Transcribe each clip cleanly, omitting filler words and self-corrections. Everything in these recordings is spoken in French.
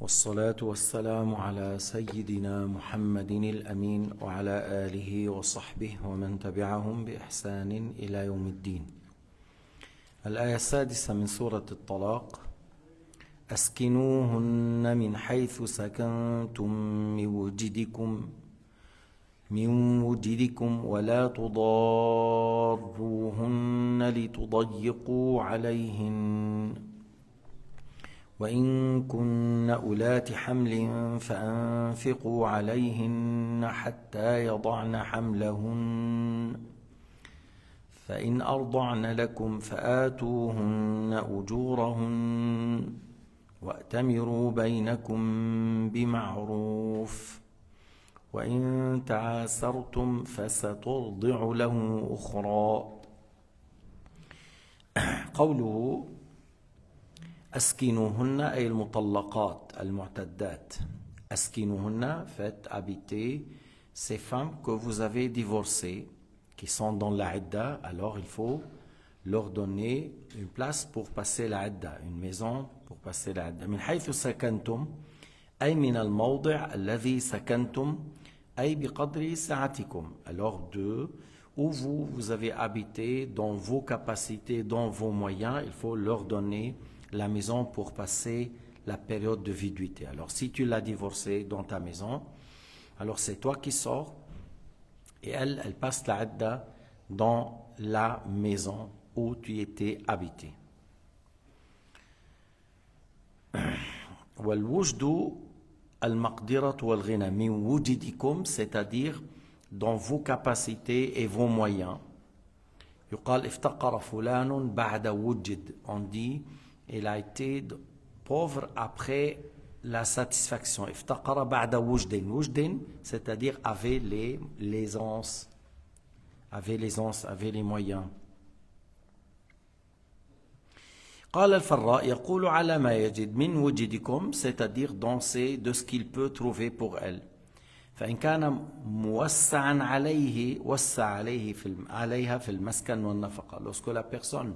والصلاة والسلام على سيدنا محمد الأمين وعلى آله وصحبه ومن تبعهم بإحسان إلى يوم الدين. الآية السادسة من سورة الطلاق: أسكنوهن من حيث سكنتم من وجدكم ولا تضاروهن لتضيقوا عليهن وإن كن أولات حمل فأنفقوا عليهن حتى يضعن حملهن فإن أرضعن لكم فآتوهن أجورهن وأتمروا بينكم بمعروف وإن تعاسرتم فسترضع له أخرى. قوله أسكنوهن أي المطلقات المعتدات. أسكنوهن, faites habiter ces femmes que vous avez divorcées, qui sont dans la idda, alors il faut leur donner une place pour passer la idda, une maison pour passer la idda. من حيث سكنتم أي من الموضع الذي سكنتم أي بقدر سعتكم. Alors où vous avez habité, dans vos capacités, dans vos moyens, il faut leur donner la maison pour passer la période de viduité. Alors si tu l'as divorcée dans ta maison, alors c'est toi qui sors et elle passe la idda dans la maison où tu étais habité. والوجد المقدرة والغنى من وجدكم, c'est-à-dire dans vos capacités et vos moyens. يقال افتقر فلان بعد وجد, on dit il a été pauvre après la satisfaction. افتقر بعد وجد, وجد c'est-à-dire avait l'aisance, avait les moyens. قال الفراء يقول على ما يجد من وجدكم, c'est-à-dire danser de ce qu'il peut trouver pour elle. فإن كان موسعا عليه وسع عليها في المسكن والنفقة. Lorsque la personne,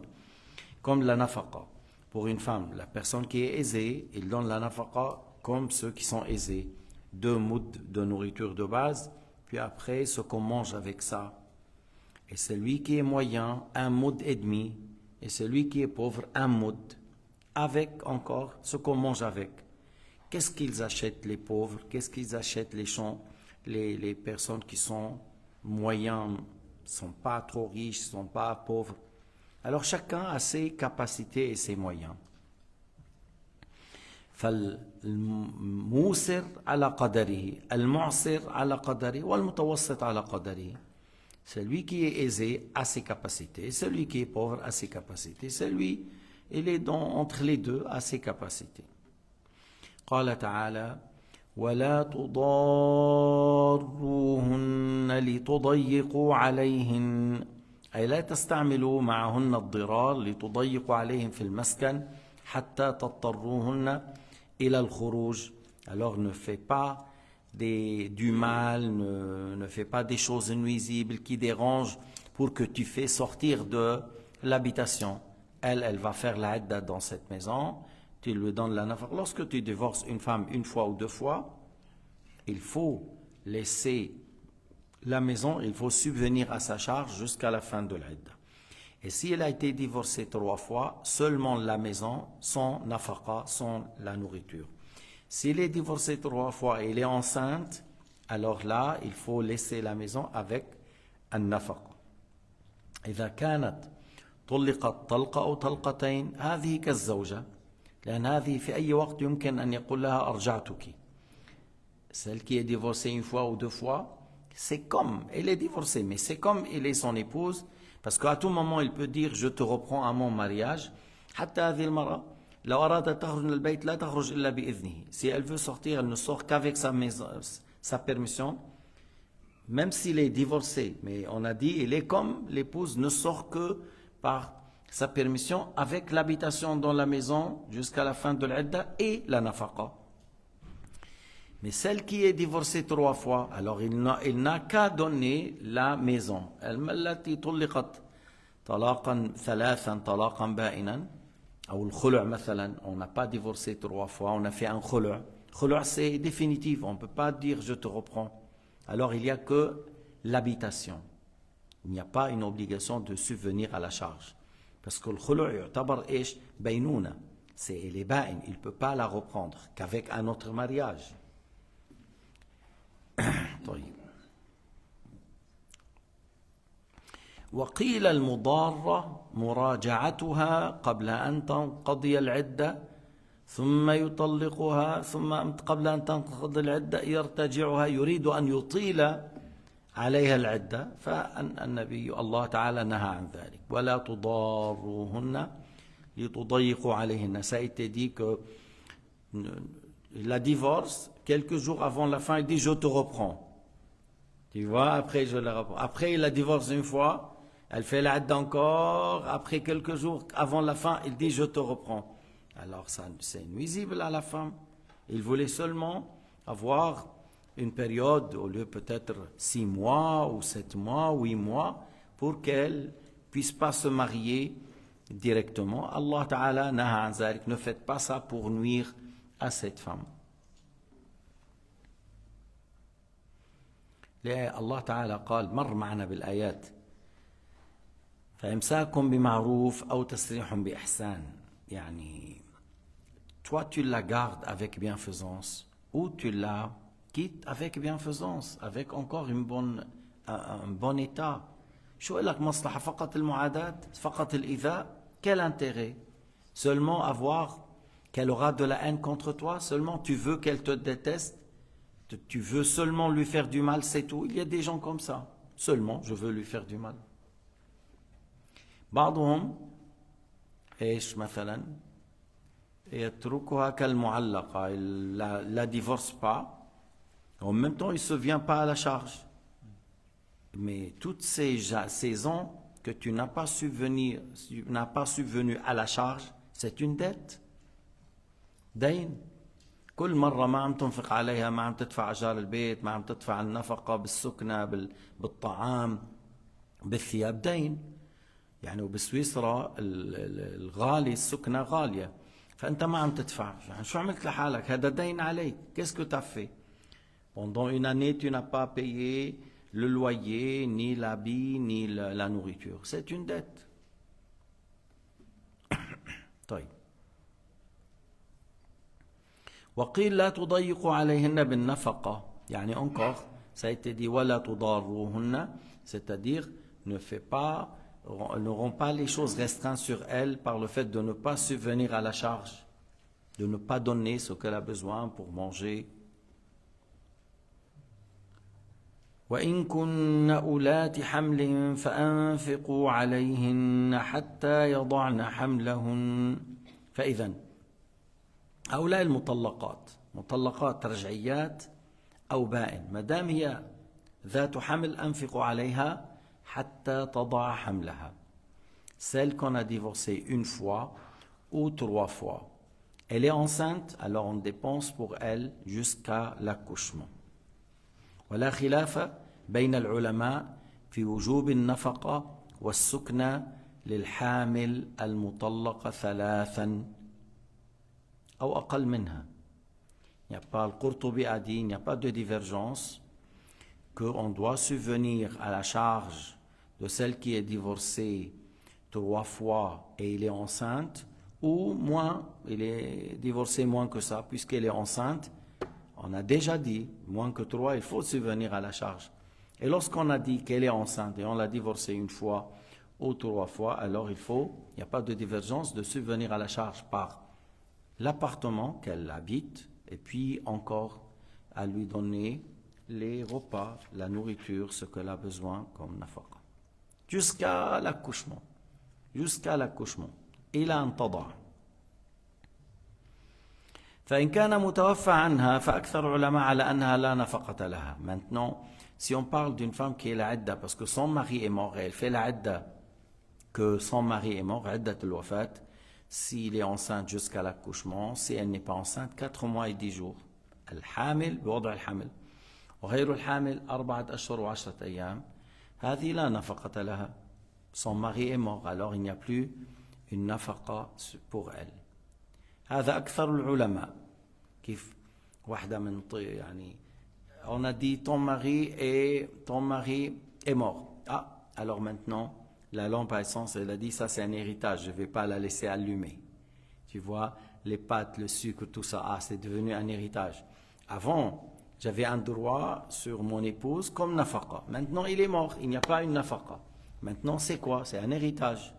comme la nafaqa pour une femme, la personne qui est aisée, il donne la nafaqa comme ceux qui sont aisés, 2 mouds de nourriture de base, puis après ce qu'on mange avec ça. Et celui qui est moyen, 1 moud et demi, et celui qui est pauvre, 1 moud, avec encore ce qu'on mange avec. Qu'est-ce qu'ils achètent les pauvres? Qu'est-ce qu'ils achètent les personnes qui sont moyens, ne sont pas trop riches, ne sont pas pauvres? Alors chacun a ses capacités et ses moyens. فالموسر على قدره المعسر على قدره والمتوسط على قدره. Celui qui est aisé a ses capacités, celui qui est pauvre a ses capacités, celui il est entre les deux a ses capacités. قال تعالى ولا تضاروهن لتضيقوا عليهن أي لا تستعملوا معهن الضرار لتضيقوا عليهم في المسكن حتى تضطروهن إلى الخروج. Alors ne fais pas du mal, ne fais pas des choses nuisibles qui dérangent pour que tu fais sortir de l'habitation. Elle va faire la idda dans cette maison, tu lui donnes la nafaqa. Lorsque tu divorces une femme 1 fois ou 2 fois, il faut laisser la maison, il faut subvenir à sa charge jusqu'à la fin de l'idda. Et si elle a été divorcée 3 fois, seulement la maison, sans nafaqa, sans la nourriture. S'il est divorcé 3 fois et il est enceinte, alors là, il faut laisser la maison avec un nafaqa. إذا كانت طلقت طلقة أو طلقتين هذه كالزوجة لأن هذه في أي وقت يمكن أن يقول لها أرجعتك. Celle qui est divorcée 1 fois ou 2 fois, c'est comme, elle est divorcée, mais c'est comme elle est son épouse, parce qu'à tout moment, il peut dire, je te reprends à mon mariage. حتى هذه المرأة لو أرادت تخرج من البيت لا تخرج إلا بإذنه. Si elle veut sortir, elle ne sort qu'avec sa permission, même s'il est divorcé. Mais on a dit, il est comme l'épouse, ne sort que par sa permission, avec l'habitation dans la maison jusqu'à la fin de l'idda et la nafaqa. Mais celle qui est divorcée 3 fois, alors il n'a qu'à donner la maison. التي طلقت طلاقا 3 طلاقا بائنا Ou le khulu' مثلا, on n'a pas divorcé 3 fois, on a fait un khulu'. Khulu' c'est définitif, on ne peut pas dire je te reprends. Alors il n'y a que l'habitation. Il n'y a pas une obligation de subvenir à la charge. Parce que le khulu' yu'tabar ish baynouna. C'est les ba'in, il ne peut pas la reprendre qu'avec un autre mariage. طيب. وقيل المضارة مراجعتها قبل أن تنقضي العدة ثم يطلقها ثم قبل أن تنقضي العدة يرتجعها يريد أن يطيل عليها العدة فالنبي الله تعالى نهى عن ذلك ولا تضاروهن لتضيقوا عليهن. Ça a été dit que la divorce, quelques jours avant la fin, il dit je te reprends. Tu vois, après je la reprends. Après il la divorce une fois. Elle fait la hadda encore, après quelques jours, avant la fin, il dit « je te reprends ». Alors ça, c'est nuisible à la femme. Il voulait seulement avoir une période, au lieu peut-être 6 mois, ou 7 mois, 8 mois, pour qu'elle puisse pas se marier directement. Allah Ta'ala naha an zalik, ne faites pas ça pour nuire à cette femme. Allah Ta'ala قال مر معنا بالآيات فإمساكم بمعروف أو تسريح بإحسان. يعني toi tu la gardes avec bienfaisance ou tu la quittes avec bienfaisance, avec encore un bon état. شو لك مصلحة فقط المعاداة فقط الإيذاء؟ Quel intérêt? Seulement avoir qu'elle aura de la haine contre toi? Seulement tu veux qu'elle te déteste? Tu veux seulement lui faire du mal, c'est tout? Il y a des gens comme ça. Seulement je veux lui faire du mal. بعضهم ايش مثلا يتركها كالمعلقة, il la divorce pas, en même temps il se vient pas à la charge. Mais toutes ces ans que tu n'as pas subvenu à la charge, c'est une dette. دين. كل مرة ما عم تنفق عليها, ما عم تدفع أجار البيت, ما عم تدفع النفقة بالسكنة بالطعام بالثياب, دين. يعني وبسويسرا الغالي السكنة غالية, فأنت ما عم تدفع. يعني شو عملت لحالك؟ هذا دين عليك. Qu'est-ce que tu as fait? Pendant une année, tu n'as pas payé le loyer, ni l'habit, ni la nourriture. C'est une dette. طيب. وقيل لا تضيقوا عليهن بالنفقة. يعني encore, ça a été dit ولا تضاروهن, c'est-à-dire ne rend pas les choses restreintes sur elle par le fait de ne pas subvenir à la charge, de ne pas donner ce qu'elle a besoin pour manger. وإن كن أولات حمل فأنفقوا عليهن حتى يضعن حملهن. فإذا هؤلاء المطلقات, مطلقات رجعيات أو بائن, ما دام هي ذات حمل أنفقوا عليها حتى تضع حملها. Celle qu'on a divorcée une fois ou 3 fois. Elle est enceinte, alors on dépense pour elle jusqu'à l'accouchement. ولا خلاف بين العلماء في وجوب النفقة والسكنة للحامل المطلقة 3 أو أقل منها. Il n'y a pas, le Qurtubi a dit, il n'y a pas de divergence qu'on doit subvenir à la charge de celle qui est divorcée 3 fois et elle est enceinte, ou moins, elle est divorcée moins que ça, puisqu'elle est enceinte. On a déjà dit, moins que 3, il faut subvenir à la charge. Et lorsqu'on a dit qu'elle est enceinte et on l'a divorcée 1 fois ou 3 fois, alors il n'y a pas de divergence de subvenir à la charge par l'appartement qu'elle habite et puis encore à lui donner les repas, la nourriture, ce qu'elle a besoin comme nafaqa. Jusqu'à l'accouchement. Jusqu'à l'accouchement. إلى أن تضع. فإن كان متوفى عنها فأكثر العلماء على أنها لا نفقة لها. Maintenant, si on parle d'une femme qui est la idda parce que son mari est mort et elle fait la idda que son mari est mort, iddat al-wafat, s'il est enceinte jusqu'à l'accouchement, si elle n'est pas enceinte, 4 mois et 10 jours. الحامل بوضع الحمل وغير الحامل 4 أشهر و10 أيام. هذه لا نفقة لها. Son mari est mort, alors il n'y a plus une nafaqa pour elle. هذا أكثر العلماء. كيف واحدة من يعني on a dit ton mari est mort. Ah, alors maintenant la lampe à essence, elle a dit ça c'est un héritage, je ne vais pas la laisser allumer. Tu vois, les pâtes, le sucre, tout ça, ah, c'est devenu un héritage. Avant, j'avais un droit sur mon épouse comme nafaqa. Maintenant, il est mort, il n'y a pas une nafaqa. Maintenant, c'est quoi? C'est un héritage.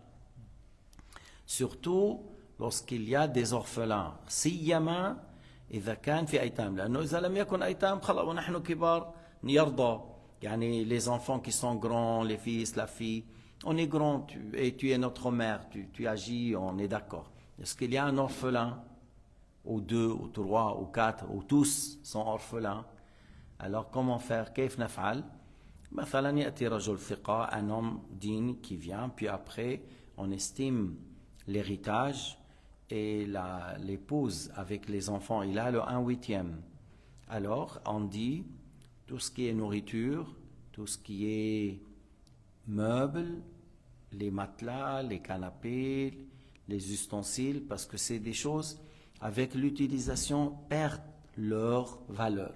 Surtout lorsqu'il y a des orphelins. سيما إذا كان في أيتام. لأنه إذا لم يكن أيتام خلاص ونحن كبار يرضى. يعني les enfants qui sont grands, les fils, la fille, on est grand et tu es notre mère, tu agis, on est d'accord. Est-ce qu'il y a un orphelin, ou deux, ou trois, ou quatre, ou tous sont orphelins? Alors comment faire? كيف نفعل? مثلا يأتي رجل ثقة, un homme digne qui vient, puis après on estime l'héritage et l'épouse avec les enfants, il a le 1/8. Alors on dit tout ce qui est nourriture, tout ce qui est meubles, les matelas, les canapés, les ustensiles, parce que c'est des choses avec l'utilisation perdent leur valeur.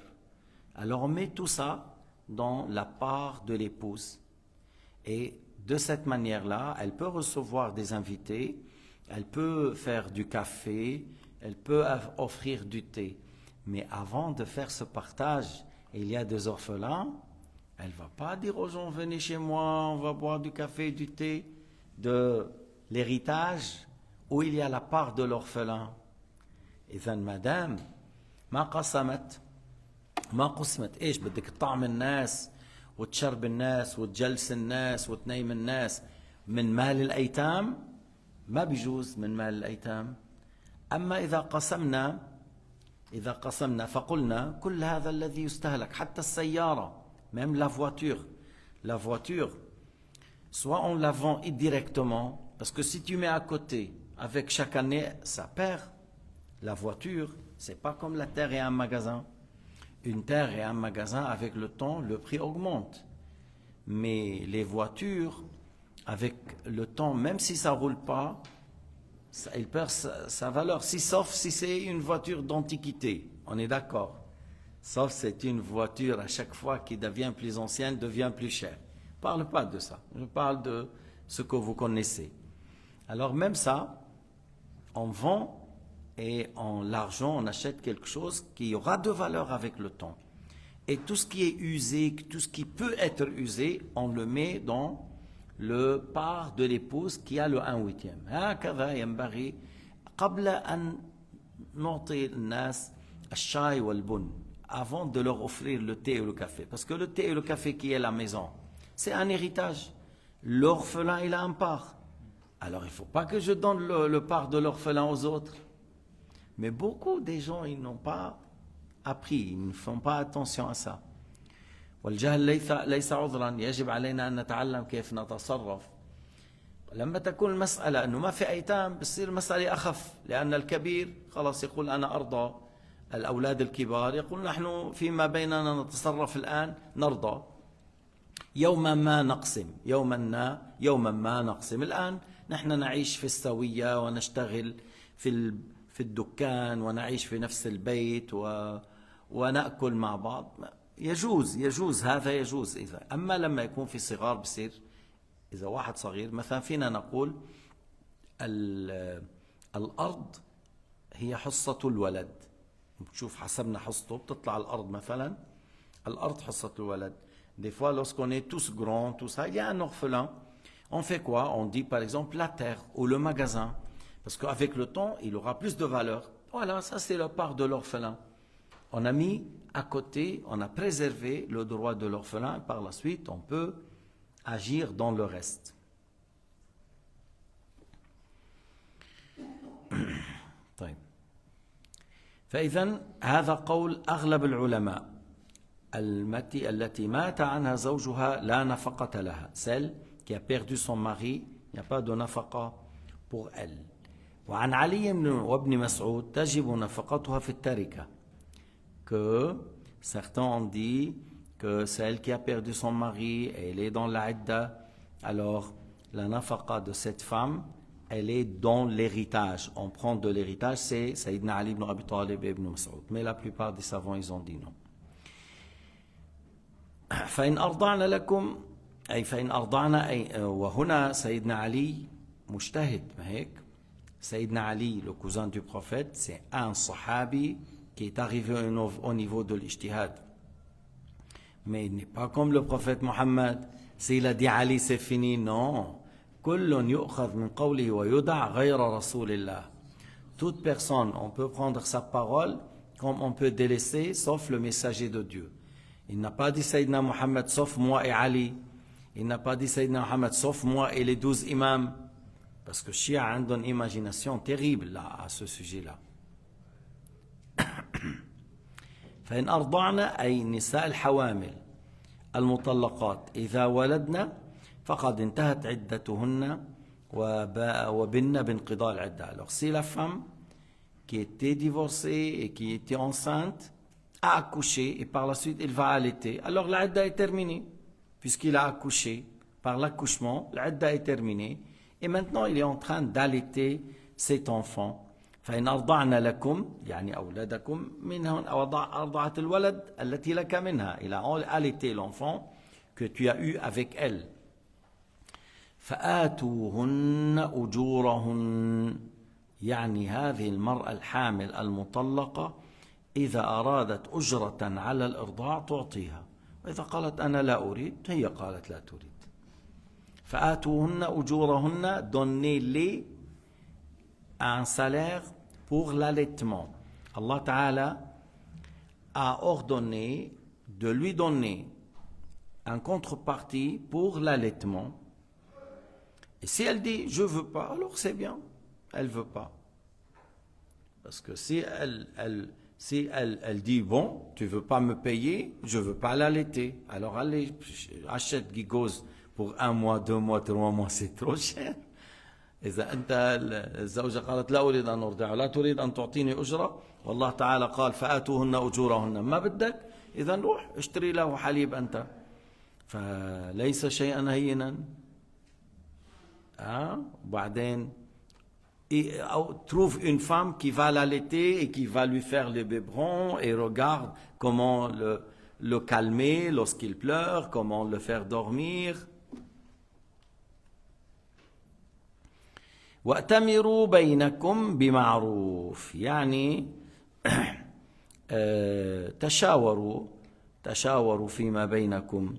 Alors on met tout ça dans la part de l'épouse. Et de cette manière-là, elle peut recevoir des invités, elle peut faire du café, elle peut offrir du thé. Mais avant de faire ce partage, il y a des orphelins, elle ne va pas dire aux gens, venez chez moi, on va boire du café, du thé, de l'héritage, où il y a la part de l'orphelin. إذا مدام ما قسمت إيش بدك تطعم الناس وتشرب الناس وتجلس الناس وتنيم الناس من مال الأيتام ما بيجوز من مال الأيتام. أما إذا قسمنا فقلنا كل هذا الذي يستهلك حتى السيارة même la voiture soit on la vend indirectement parce que si tu mets à côté avec chaque année ça perd. La voiture, c'est pas comme la terre et un magasin. Une terre et un magasin, avec le temps, le prix augmente. Mais les voitures, avec le temps, même si ça roule pas, il perd sa valeur. Sauf si c'est une voiture d'antiquité, on est d'accord. Sauf si c'est une voiture à chaque fois qui devient plus ancienne, devient plus chère. Je ne parle pas de ça. Je parle de ce que vous connaissez. Alors même ça, on vend. Et en l'argent, on achète quelque chose qui aura de valeur avec le temps. Et tout ce qui est usé, tout ce qui peut être usé, on le met dans le part de l'épouse qui a le 1/8. هكذا ينبغي قبل أن نعطي الناس الشاي والبن avant de leur offrir le thé et le café. Parce que le thé et le café qui est à la maison, c'est un héritage. L'orphelin, il a un part. Alors il ne faut pas que je donne le part de l'orphelin aux autres. Mais beaucoup des gens, ils n'ont pas appris, ils ne font pas attention à ça. والجهل ليس عذرا يجب علينا أن نتعلم كيف نتصرف. لما تكون المسألة أنه ما في أيتام بتصير المسألة أخف لأن الكبير خلاص يقول أنا أرضى. الأولاد الكبار يقول نحن فيما بيننا نتصرف الآن نرضى. يوما ما نقسم الآن نحن نعيش في السوية ونشتغل في الدكان ونعيش في نفس البيت ونأكل مع بعض. يجوز هذا يجوز. أما لما يكون في صغار بصير إذا واحد صغير مثلا فينا نقول الأرض هي حصة الولد. بتشوف حسبنا حصته بتطلع الأرض مثلا الأرض حصة الولد. Des fois lorsqu'on est tous grands, tout ça, il y a un orphelin. On fait quoi? On dit par exemple la terre ou le magasin. Parce qu'avec le temps, il aura plus de valeur. Voilà, ça c'est la part de l'orphelin. On a mis à côté, on a préservé le droit de l'orphelin. Par la suite, on peut agir dans le reste. طيب. فإذا هذا قول أغلب العلماء التي مات عنها زوجها لا نفقة لها. Celle qui a perdu son mari, il n'y a pas de nafaqa pour elle. وعن علي وابن مسعود تجب نفقتها في التركة. Que certains ont dit que celle qui a perdu son mari, elle est dans la idda, alors la nafaqa de cette femme, elle est dans l'héritage. On prend de l'héritage, c'est Sayyidina Ali ibn Abi Talib et ibn Mas'ud. Mais la plupart des savants, ils ont dit non. فإن أرضعن لكم أي فإن أرضعن أي وهنا سيدنا علي مجتهد ما هيك سيدنا علي le cousin du prophète c'est un sahabi qui est arrivé au niveau de l'ijtihad mais il n'est pas comme le prophète Mohammed s'il a dit Ali c'est fini non كل يؤخذ من قوله ويدع غير رسول الله toute personne on peut prendre sa parole comme on peut délaisser sauf le messager de Dieu. Il n'a pas dit Sayyidina Mohammed sauf moi et Ali. Il n'a pas dit Sayyidina Mohammed sauf moi et les 12 imams. Parce que Shia a une imagination terrible là, à ce sujet-là. فإن أرضعن أي نساء الحوامل المطلقات إذا ولدن فقد انتهت عدتهن وبن بانقضاء العدة. Alors si la femme qui était divorcée et qui était enceinte a accouché et par la suite il va allaiter, alors l'idda est terminée. Puisqu'il a accouché, par l'accouchement, l'idda est terminée. Et maintenant il est en train d'allaiter cet enfant. فإن أرضعن لكم يعني أولادكم منهن أرضعت الولد التي لك منها. Il a allaité l'enfant que tu as eu avec elle. فآتوهن أجورهن يعني هذه المرأة الحامل المطلقة إذا أرادت أجرة على الإرضاع تعطيها وإذا قالت أنا لا أريد هي قالت لا تريد. فآتوهن أجورهن donnez-les un salaire pour l'allaitement. Allah Ta'ala a ordonné de lui donner un contrepartie pour l'allaitement. Et si elle dit je veux pas, alors c'est bien, elle veut pas. Parce que si elle dit bon, tu veux pas me payer, je veux pas l'allaiter. Alors allez, achète Gigos pour 1 mois, 2 mois, 3 mois, c'est trop cher. إذا أنت الزوجة قالت لا أريد أن أرضع لا تريد أن تعطيني أجرة والله تعالى قال فآتوهن أجورهن ما بدك إذا روح اشتري له حليب أنت فليس شيئا هينا وبعدين trouve une femme qui va l'allaiter et qui va lui faire le biberon et regarde comment le calmer lorsqu'il pleure, comment le faire dormir. وَأْتَمِرُوا بَيْنَكُمْ بِمَعْرُوفٍ يعني تشاوروا فيما بينكم.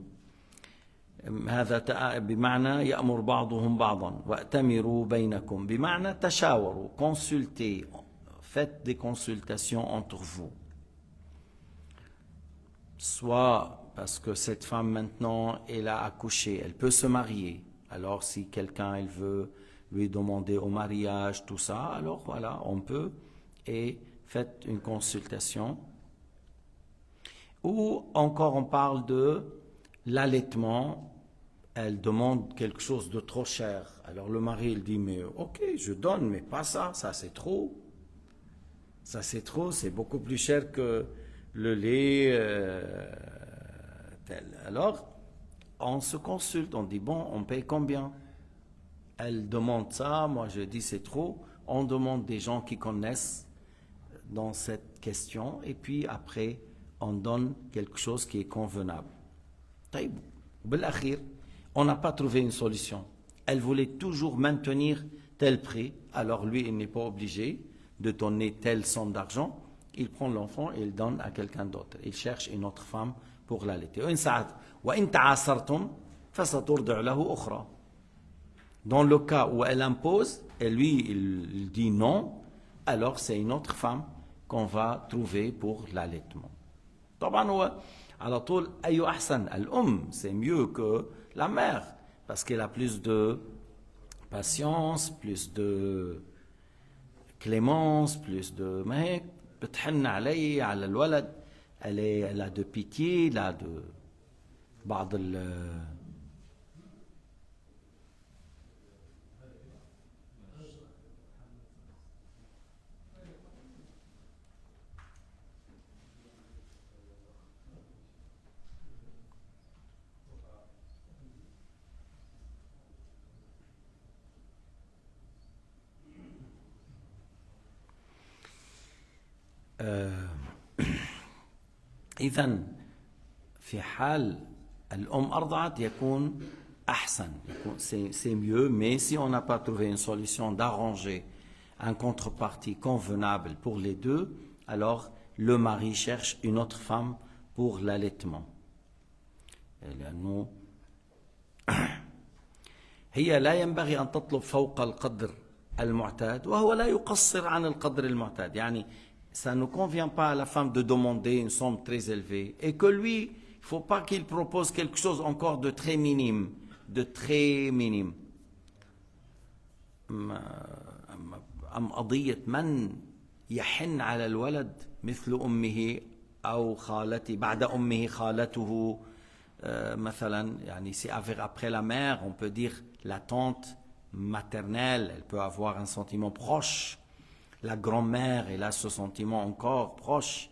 هذا بمعنى يأمر بعضهم بعضا. وَأْتَمِرُوا بَيْنَكُمْ بمعنى تشاوروا, consultez, faites des consultations entre vous. Soit parce que cette femme maintenant elle a accouché, elle peut se marier. Alors si quelqu'un elle veut lui demander au mariage, tout ça, alors voilà, on peut, et faites une consultation. Ou encore on parle de l'allaitement, elle demande quelque chose de trop cher. Alors le mari, il dit, mais ok, je donne, mais pas ça, ça c'est trop. Ça c'est trop, c'est beaucoup plus cher que le lait, tel. Alors, on se consulte, on dit, bon, on paye combien ? Elle demande ça, moi je dis c'est trop. On demande des gens qui connaissent dans cette question et puis après on donne quelque chose qui est convenable. On n'a pas trouvé une solution. Elle voulait toujours maintenir tel prix, alors lui il n'est pas obligé de donner telle somme d'argent. Il prend l'enfant et il donne à quelqu'un d'autre. Il cherche une autre femme pour l'allaiter. Dans le cas où elle impose, et lui il dit non, alors c'est une autre femme qu'on va trouver pour l'allaitement. طبعا هو على طول أي أحسن الأم, c'est mieux que la mère parce qu'elle a plus de patience, plus de clémence, plus de ما هيك بتحن عليه على الولد, elle a de pitié, elle a de بعض إذن في حال الأم أرضعت يكون أحسن, c'est mieux, mais si on n'a pas trouvé une solution d'arranger un contrepartie convenable pour les deux, alors le mari cherche une autre femme pour l'allaitement. لأنه هي لا ينبغي أن تطلب فوق القدر المعتاد وهو لا يقصر عن القدر المعتاد. يعني ça ne convient pas à la femme de demander une somme très élevée et que lui, il ne faut pas qu'il propose quelque chose encore de très minime, de très minime. قضية من يحن على الولد مثل أمه أو خالته بعد أمه خالته مثلا, يعني c'est après la mère, on peut dire la tante maternelle, elle peut avoir un sentiment proche. La grand-mère, elle a ce sentiment encore proche.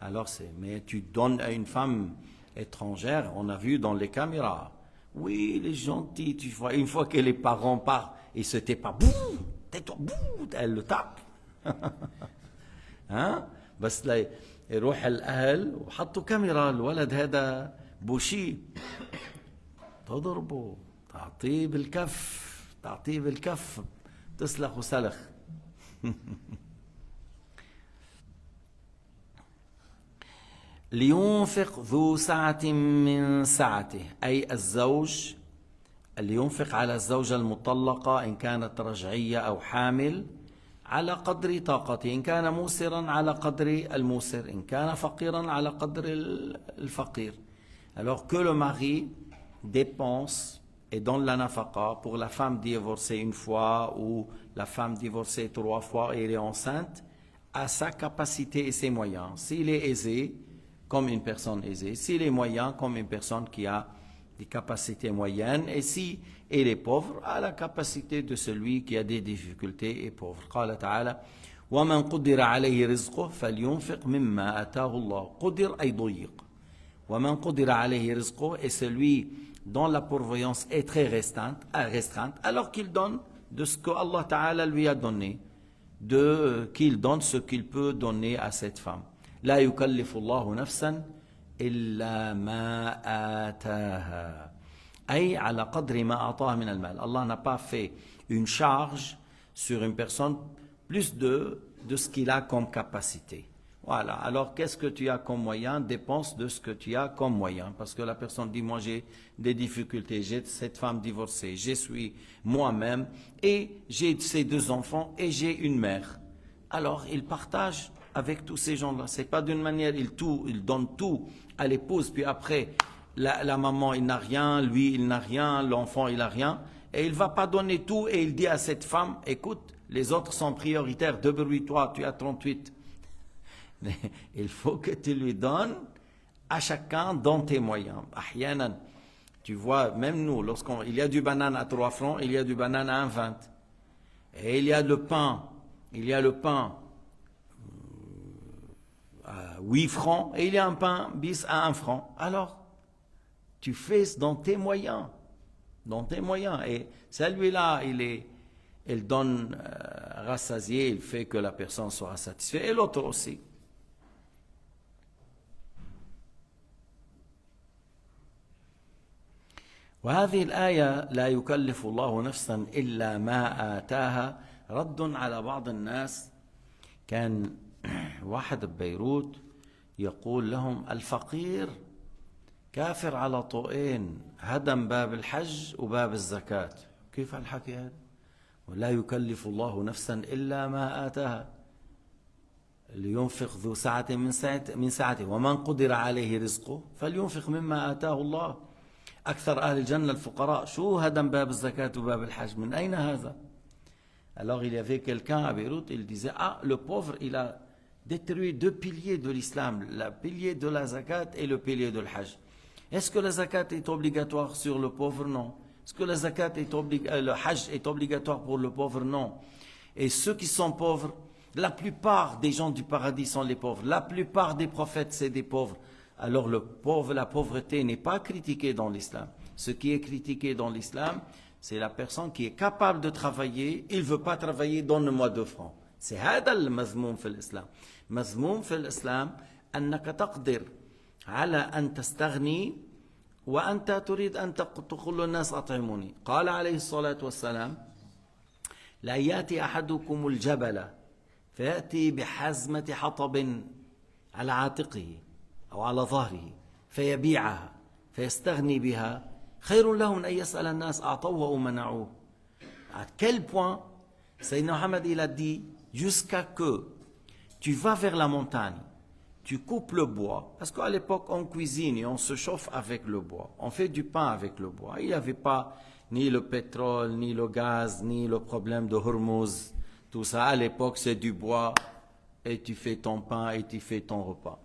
Alors mais tu donnes à une femme étrangère, on a vu dans les caméras. Oui, il est gentil, tu vois. Une fois que les parents partent, ils se taisent pas. Bouh, tais-toi, bouh, elle le tape. ها بس لا يروح الأهل وحطوا كاميرا الولد هذا بوشي تضربه تعطيه بالكف تسلخ وسلخ. لينفق ذو سعة من سعته, أي الزوج لينفق على الزوجة المطلقة إن كانت رجعية أو حامل على قدر طاقته, إن كان موسرا على قدر الموسر, إن كان فقيرا على قدر الفقير. Alors que le mari dépense et donne la nafaqa pour la femme divorcée une fois ou la femme divorcée 3 fois et elle est enceinte, à sa capacité et ses moyens. S'il est aisé, comme une personne aisée, s'il est moyen, comme une personne qui a des capacités moyennes, et si il est pauvre, à la capacité de celui qui a des difficultés et pauvre. قال تعالى ومن قدر عليه رزقه فلينفق مما آتاه الله. قدر أي ضيق. ومن قدر عليه رزقه, et celui dont la pourvoyance est très restreinte, alors qu'il donne de ce que Allah Ta'ala lui a donné, qu'il donne ce qu'il peut donner à cette femme. لا يكلف الله نفسا إلا ما آتاها, أي على قدر ما أعطاه من المال. Allah n'a pas fait une charge sur une personne plus de ce qu'il a comme capacité. Voilà, alors qu'est-ce que tu as comme moyen? Dépense de ce que tu as comme moyen. Parce que la personne dit, moi j'ai des difficultés, j'ai cette femme divorcée, je suis moi-même, et j'ai ces 2 enfants, et j'ai une mère. Alors il partage avec tous ces gens-là. C'est pas d'une manière, il donne tout à l'épouse, puis après, la maman, il n'a rien, lui, il n'a rien, l'enfant, il n'a rien, et il va pas donner tout, et il dit à cette femme, écoute, les autres sont prioritaires, débrouille-toi, tu as 38. Il faut que tu lui donnes à chacun dans tes moyens. Ahyanan, tu vois, même nous, il y a du banane à 3 francs, il y a du banane à 1,20. Et il y a le pain à 8 francs, et il y a un pain bis à 1 franc. Alors, tu fais dans tes moyens. Et celui-là, il donne rassasié, il fait que la personne soit satisfaite, et l'autre aussi. وهذه الآية لا يكلف الله نفسا إلا ما آتاها رد على بعض الناس. كان واحد ببيروت يقول لهم الفقير كافر على طوئين, هدم باب الحج وباب الزكاة. كيف الحكي هذا؟ ولا يكلف الله نفسا إلا ما آتاها لينفق ذو سعة من سعته ومن قدر عليه رزقه فلينفق مما آتاه الله. أكثر أهل الجنة الفقراء. شو هدم باب الزكاة وباب الحج؟ من أين هذا؟ Alors il y avait quelqu'un à Beyrouth, il disait, le pauvre, il a détruit 2 piliers de l'islam, le pilier de la zakat et le pilier de l'hajj. Est-ce que la zakat est obligatoire sur le pauvre? Non. Est-ce que la zakat le hajj est obligatoire pour le pauvre? Non. Et ceux qui sont pauvres, la plupart des gens du paradis sont les pauvres. La plupart des prophètes, c'est des pauvres. Alors la pauvreté n'est pas critiquée dans l'islam. Ce qui est critiqué dans l'islam, c'est la personne qui est capable de travailler, il ne veut pas travailler, donne-moi 2 francs. C'est هذا المذموم في الإسلام. مذموم في الإسلام أنك تقدر على أن تستغني وأنت تريد أن تقول للناس أطعموني. قال عليه الصلاة والسلام: لا يأتي أحدكم الجبل فيأتي بحزمة حطب على عاتقه أو على ظهره فيبيعها فيستغني بها خير له من أن يسأل الناس أعطوه أو منعوه. À quel point Sayyidina Mohammed il a dit, jusqu'à que tu vas vers la montagne, tu coupes le bois, parce qu'à l'époque on cuisine et on se chauffe avec le bois, on fait du pain avec le bois. Il n'y avait pas ni le pétrole, ni le gaz, ni le problème de Hormuz. Tout ça, à l'époque, c'est du bois et tu fais ton pain et tu fais ton repas.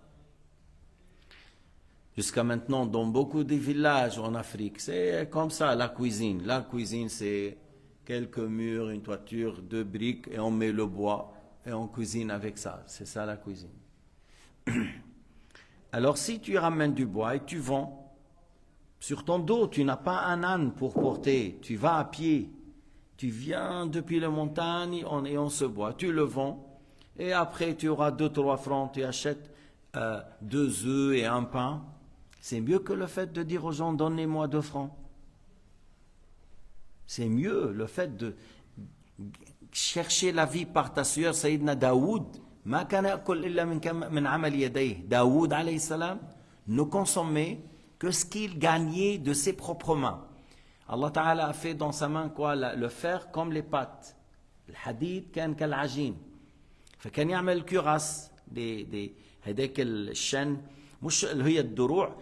Jusqu'à maintenant, dans beaucoup de villages en Afrique, c'est comme ça, la cuisine. La cuisine, c'est quelques murs, une toiture, 2 briques et on met le bois et on cuisine avec ça. C'est ça la cuisine. Alors, si tu ramènes du bois et tu vends, sur ton dos, tu n'as pas un âne pour porter, tu vas à pied. Tu viens depuis les montagnes et on se boit, tu le vends. Et après, tu auras 2-3 francs, tu achètes 2 œufs et un pain. C'est mieux que le fait de dire aux gens, donnez-moi 2 francs. C'est mieux le fait de chercher la vie par ta sueur. Sayyidina Daoud, ma kana yakul illa min amal yadayh. Daoud alayhi salam ne consommait que ce qu'il gagnait de ses propres mains. Allah Ta'ala a fait dans sa main quoi? Le fer comme les pâtes. الحديد كان كالعجين. فكان يعمل كراس هذاك الشن مش اللي هي الدروع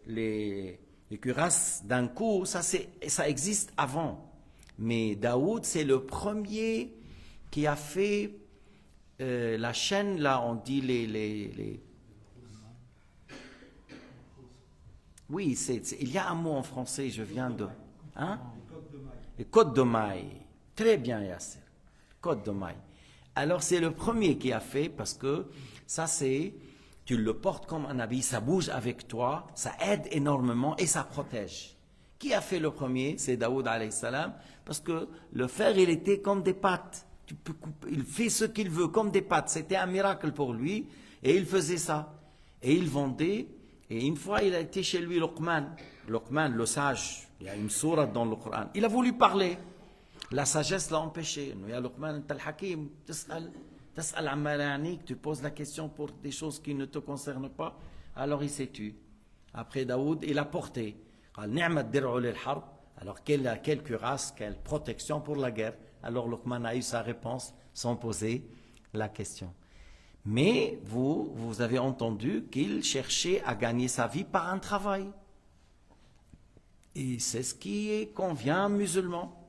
les cuirasses d'un coup, ça existe avant. Mais Daoud, c'est le premier qui a fait la chaîne, là, on dit les... Oui, il y a un mot en français, je viens de... Hein? Les côtes de maille. Très bien, Yasser. Côtes de maille. Alors, c'est le premier qui a fait, parce que ça, c'est... Tu le portes comme un habit, ça bouge avec toi, ça aide énormément et ça protège. Qui a fait le premier? C'est Daoud alayhi salam, parce que le fer, il était comme des pâtes. Tu peux couper, il fait ce qu'il veut, comme des pâtes. C'était un miracle pour lui, et il faisait ça. Et il vendait, et une fois, il a été chez lui, Luqman, le sage, il y a une sourate dans le Coran. Il a voulu parler. La sagesse l'a empêché. Ya Luqman, anta al-hakim, تسأل عما لا يعنيك, tu poses la question pour des choses qui ne te concernent pas, alors il s'est tu. Après Daoud, il a porté. قال نعم الدرع للحرب. Alors quelle cuirasse, quelle protection pour la guerre. Alors Luqman a eu sa réponse sans poser la question. Mais vous avez entendu qu'il cherchait à gagner sa vie par un travail. Et c'est ce qui convient à un musulman.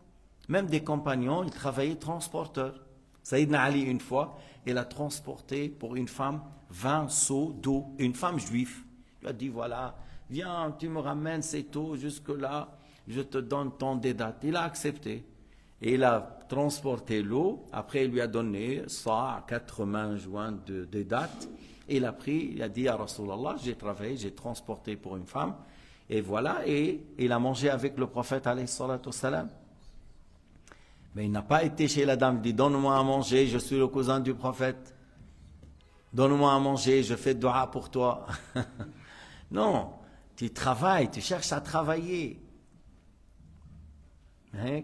Même des compagnons, ils travaillaient transporteurs. Sayyidina Ali, une fois, il a transporté pour une femme 20 seaux d'eau, une femme juive. Il a dit, voilà, viens, tu me ramènes cette eau jusque-là, je te donne tant de dates. Il a accepté. Et il a transporté l'eau, après il lui a donné ça, 80 joints de dates. Et il a pris, il a dit à Rasulallah, j'ai travaillé, j'ai transporté pour une femme. Et voilà, et il a mangé avec le prophète, alayhi salatu wassalam. Mais il n'a pas été chez la dame, il dit, donne-moi à manger, je suis le cousin du prophète. Donne-moi à manger, je fais dua pour toi. Non, tu travailles, tu cherches à travailler. Hein?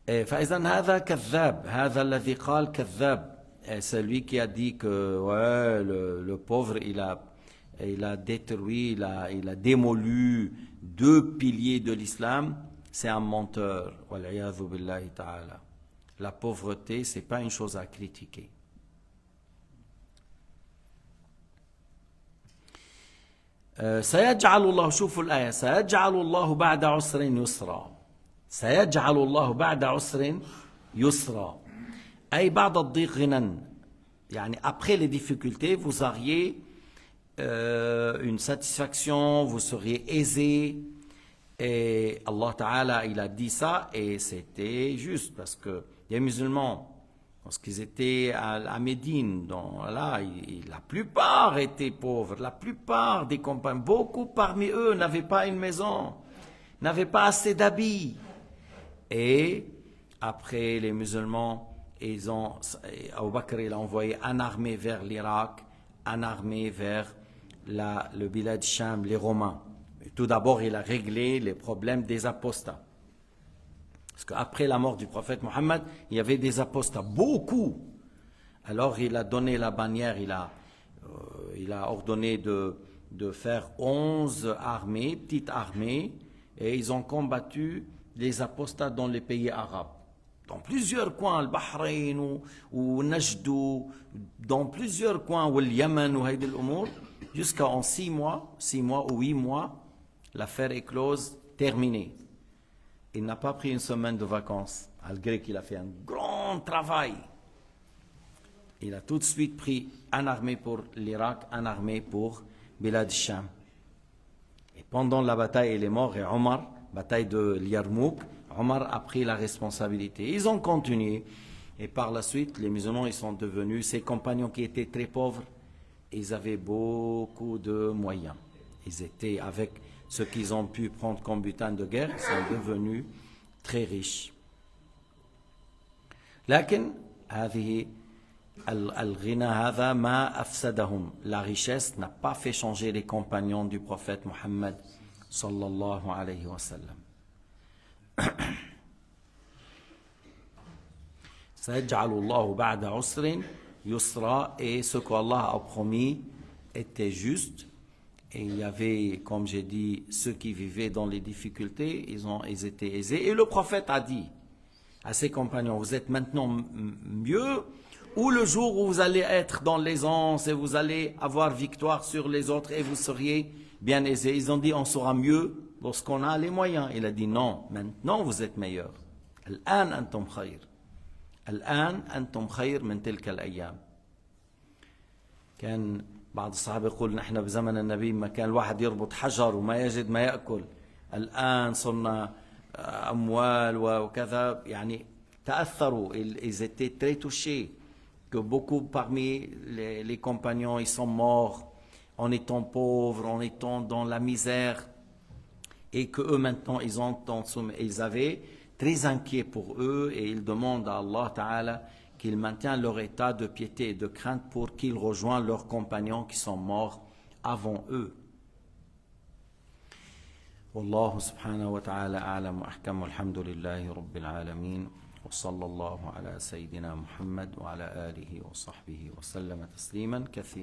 فإذا هذا كذاب, هذا الذي قال كذاب. Celui qui a dit que ouais, le pauvre, il a détruit, il a démoli 2 piliers de l'islam, c'est un menteur. Wal'iyadhu billahi ta'ala. La pauvreté, ce n'est pas une chose à critiquer. سيجعل الله, شوفوا الآية, سيجعل الله بعد عسر يسرا. سيجعل الله بعد عسر يسرا. أي بعد الضيق غنى. يعني après les difficultés, vous auriez une satisfaction, vous seriez aisé. Et Allah Ta'ala, il a dit ça et c'était juste parce que les musulmans, lorsqu'ils étaient à Médine, là, la plupart étaient pauvres, la plupart des compagnons, beaucoup parmi eux n'avaient pas une maison, n'avaient pas assez d'habits. Et après les musulmans, Abu Bakr il a envoyé une armée vers l'Irak, une armée vers le Bilad Sham, les Romains. Et tout d'abord, il a réglé les problèmes des apostats. Parce qu'après la mort du prophète Mohammed, il y avait des apostats, beaucoup. Alors il a donné la bannière, il a ordonné de faire 11 armées, petites armées, et ils ont combattu les apostats dans les pays arabes. Dans plusieurs coins, le Bahreïn ou Najd, dans plusieurs coins, ou le Yémen, ou Haïd al-Umour, jusqu'à 6 mois ou 8 mois, l'affaire est close, terminée. Il n'a pas pris une semaine de vacances, malgré qu'il a fait un grand travail. Il a tout de suite pris une armée pour l'Irak, une armée pour Bilad Sham. Et pendant la bataille, il est mort, et Omar, bataille de Yarmouk, Omar a pris la responsabilité. Ils ont continué, et par la suite, les musulmans ils sont devenus, ses compagnons qui étaient très pauvres, ils avaient beaucoup de moyens. Ils étaient avec ce qu'ils ont pu prendre comme butin de guerre, ils sont devenus très riches. لكن هذه الغنى هذا ما أفسدهم. La richesse n'a pas fait changer les compagnons du prophète Mohammed sallallahu alayhi wa sallam. سيجعل الله بعد عسر يسرا, et ce qu'Allah a promis était juste. Et il y avait, comme j'ai dit, ceux qui vivaient dans les difficultés, ils étaient aisés. Et le prophète a dit à ses compagnons, vous êtes maintenant mieux, ou le jour où vous allez être dans l'aisance et vous allez avoir victoire sur les autres et vous seriez bien aisés. Ils ont dit, on sera mieux lorsqu'on a les moyens. Il a dit, non, maintenant vous êtes meilleurs. الآن أنتم خير. الآن أنتم خير من تلك الأيام. كان بعض الصحابة يقول نحن بزمن النبي ما كان الواحد يربط حجر وما يجد ما يأكل. الآن صرنا أموال وكذا, يعني تأثروا, ils étaient très touchés que beaucoup parmi les compagnons ils sont morts en étant pauvres, en étant dans la misère, et que eux maintenant ils avaient très inquiets pour eux, et ils demandent à Allah Ta'ala qu'ils maintiennent leur état de piété et de crainte pour qu'ils rejoignent leurs compagnons qui sont morts avant eux. والله سبحانه وتعالى أعلم وأحكم, والحمد لله رب العالمين, وصلى الله على سيدنا محمد وعلى آله وصحبه وسلم تسليما كثيرا.